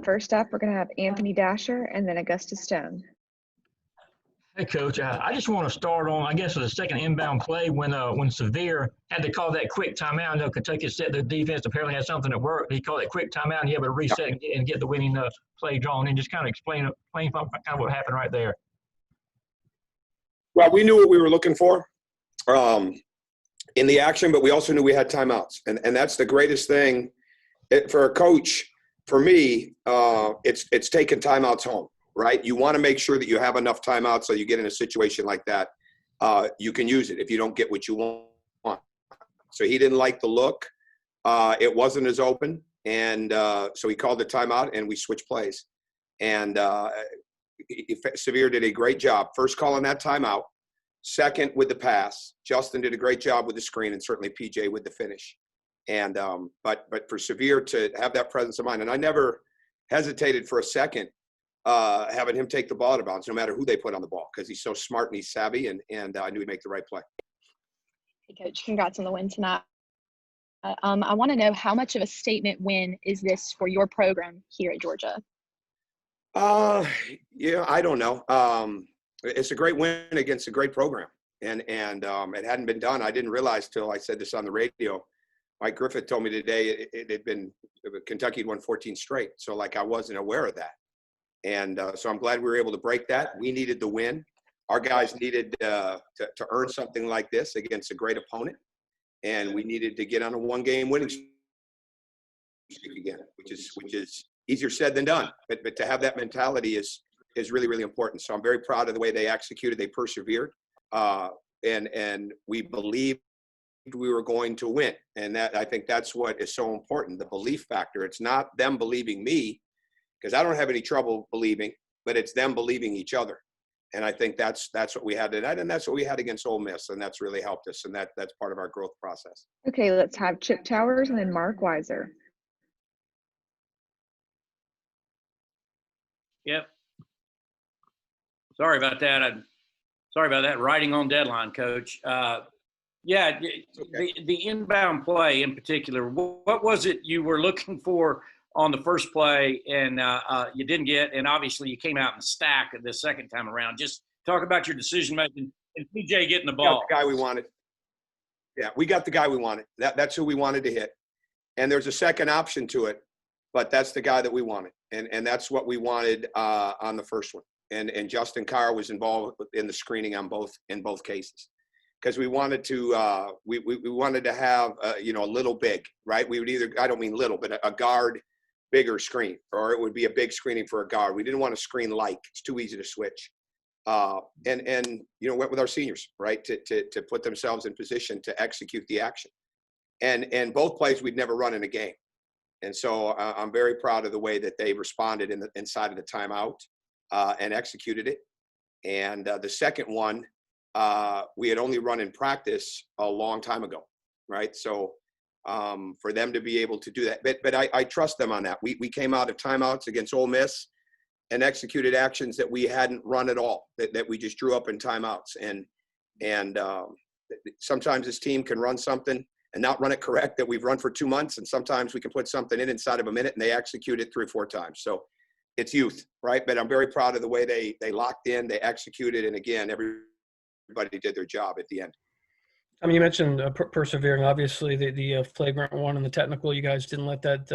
First up, we're going to have Anthony Dasher and then Augusta Stone. Hey, Coach. I just want to start on, I guess, the second inbound play when Severe had to call that quick timeout. I know Kentucky set their defense apparently had something that worked. He called it quick timeout, and he had to reset and get the winning play drawn in. Just kind of explain kind of what happened right there. Well, we knew what we were looking for in the action, but we also knew we had timeouts. And that's the greatest thing for a coach. For me, it's taking timeouts home, right? You want to make sure that you have enough timeouts so you get in a situation like that. You can use it if you don't get what you want. So he didn't like the look. It wasn't as open. And so he called the timeout, and we switched plays. And Severe did a great job. First calling that timeout. Second with the pass. Justin did a great job with the screen, and certainly PJ with the finish. And but for Severe to have that presence of mind, and I never hesitated for a second having him take the ball out of bounds, no matter who they put on the ball, because he's so smart and he's savvy, and I knew he'd make the right play. Hey, Coach, congrats on the win tonight. I want to know, how much of a statement win is this for your program here at Georgia? Yeah, I don't know. It's a great win against a great program, and it hadn't been done. I didn't realize till I said this on the radio. Mike Griffith told me today it had been Kentucky had won 14 straight, so like I wasn't aware of that, and so I'm glad we were able to break that. We needed the win. Our guys needed to earn something like this against a great opponent, and we needed to get on a one-game winning streak again, which is easier said than done. But to have that mentality is really, really important. So I'm very proud of the way they executed. They persevered, and we believed we were going to win. And that, I think that's what is so important, the belief factor. It's not them believing me, because I don't have any trouble believing, but it's them believing each other. And I think that's what we had tonight, and that's what we had against Ole Miss, and that's really helped us, and that's part of our growth process. Okay, let's have Chip Towers and then Mark Weiser. Yep. Sorry about that. Sorry about that. Writing on deadline, Coach. Yeah, okay. The inbound play in particular, what was it you were looking for on the first play and you didn't get, and obviously you came out in the stack the second time around? Just talk about your decision-making and PJ getting the ball. We got the guy we wanted. Yeah, we got the guy we wanted. That's who we wanted to hit. And there's a second option to it, but that's the guy that we wanted. And that's what we wanted on the first one. And Justin Carr was involved in the screening in both cases, because we wanted to we wanted to have a little big, right? We would either, I don't mean little, but a guard bigger screen, or it would be a big screening for a guard. We didn't want to screen like, it's too easy to switch. And went with our seniors, right, to put themselves in position to execute the action. And both plays we'd never run in a game. And so I'm very proud of the way that they responded inside of the timeout and executed it. And the second one, we had only run in practice a long time ago, right? So for them to be able to do that, but I trust them on that. We came out of timeouts against Ole Miss and executed actions that we hadn't run at all, that we just drew up in timeouts. And sometimes this team can run something and not run it correct that we've run for 2 months, and sometimes we can put something in inside of a minute and they execute it 3 or 4 times. So it's youth, right? But I'm very proud of the way they locked in, they executed, and again, everybody did their job at the end. I mean, you mentioned persevering. Obviously, the flagrant one and the technical, you guys didn't let that,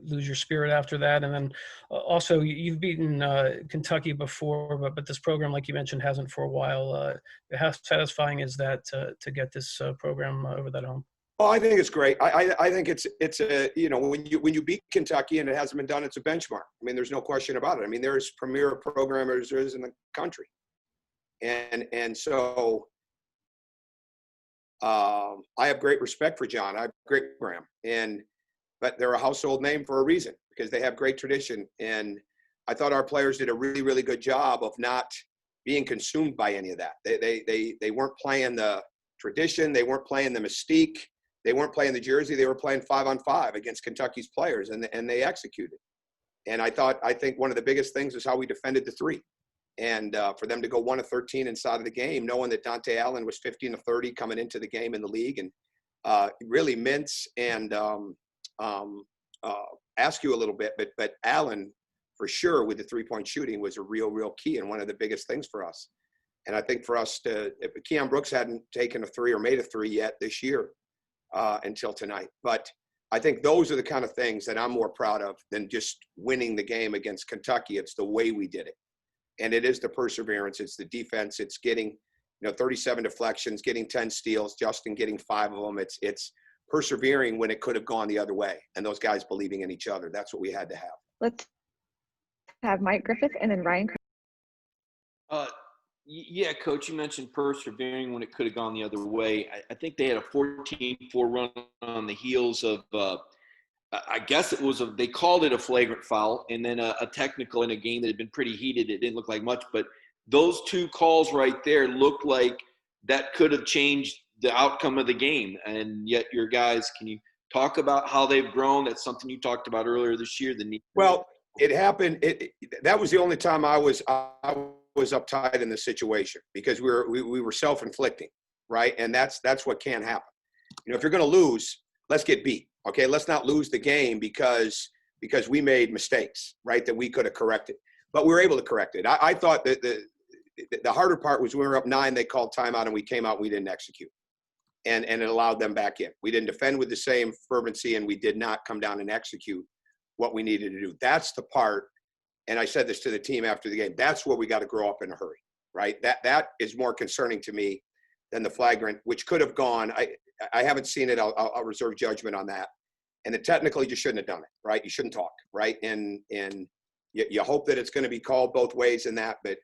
lose your spirit after that. And then also, you've beaten Kentucky before, but this program, like you mentioned, hasn't for a while. How satisfying is that to get this program over that hump? Oh, I think it's great. I think it's a, when you beat Kentucky and it hasn't been done, it's a benchmark. I mean, there's no question about it. I mean, there's premier programmers there is in the country. And so I have great respect for John. I have a great program, but they're a household name for a reason, because they have great tradition. And I thought our players did a really, really good job of not being consumed by any of that. They weren't playing the tradition. They weren't playing the mystique. They weren't playing the jersey. They were playing 5-on-5 against Kentucky's players, and they executed. And I think one of the biggest things is how we defended the three. And for them to go 1 of 13 inside of the game, knowing that Dante Allen was 15 of 30 coming into the game in the league, and really Mintz and ask you a little bit, but Allen, for sure, with the 3-point shooting was a real key and one of the biggest things for us. And I think for us if Keon Brooks hadn't taken a 3 or made a 3 yet this year until tonight. But I think those are the kind of things that I'm more proud of than just winning the game against Kentucky. It's the way we did it. And it is the perseverance. It's the defense. It's getting, 37 deflections, getting 10 steals, Justin getting 5 of them. It's persevering when it could have gone the other way. And those guys believing in each other. That's what we had to have. Let's have Mike Griffith and then Ryan. Yeah, Coach, you mentioned persevering when it could have gone the other way. I think they had a 14-4 run on the heels of, I guess they called it a flagrant foul, and then a technical in a game that had been pretty heated. It didn't look like much, but those 2 calls right there looked like that could have changed the outcome of the game. And yet your guys, can you talk about how they've grown? That's something you talked about earlier this year. Well, it happened. That was the only time I was uptight in the situation because we were self-inflicting, right? And that's what can happen. If you're going to lose, let's get beat. Okay, let's not lose the game because we made mistakes, right? That we could have corrected, but we were able to correct it. I thought that the harder part was when we were up 9, they called timeout and we came out, we didn't execute, and it allowed them back in. We didn't defend with the same fervency, and we did not come down and execute what we needed to do. That's the part. And I said this to the team after the game. That's where we got to grow up in a hurry, right? That is more concerning to me than the flagrant, which could have gone. I haven't seen it. I'll reserve judgment on that. And the technical, you shouldn't have done it, right? You shouldn't talk, right? And you hope that it's going to be called both ways in that, but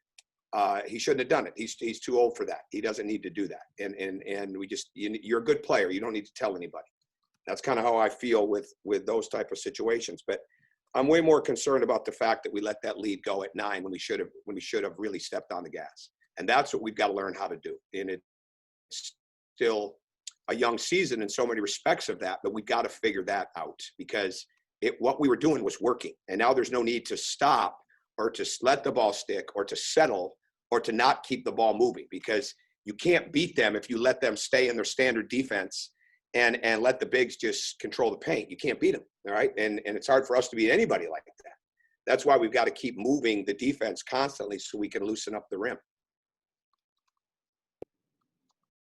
he shouldn't have done it. He's too old for that. He doesn't need to do that. And you're a good player. You don't need to tell anybody. That's kind of how I feel with those type of situations. But I'm way more concerned about the fact that we let that lead go at 9 when we should have really stepped on the gas. And that's what we've got to learn how to do. And it's still a young season in so many respects of that, but we got to figure that out because what we were doing was working. And now there's no need to stop or to let the ball stick or to settle or to not keep the ball moving because you can't beat them if you let them stay in their standard defense and let the bigs just control the paint. You can't beat them, all right? And it's hard for us to beat anybody like that. That's why we've got to keep moving the defense constantly so we can loosen up the rim.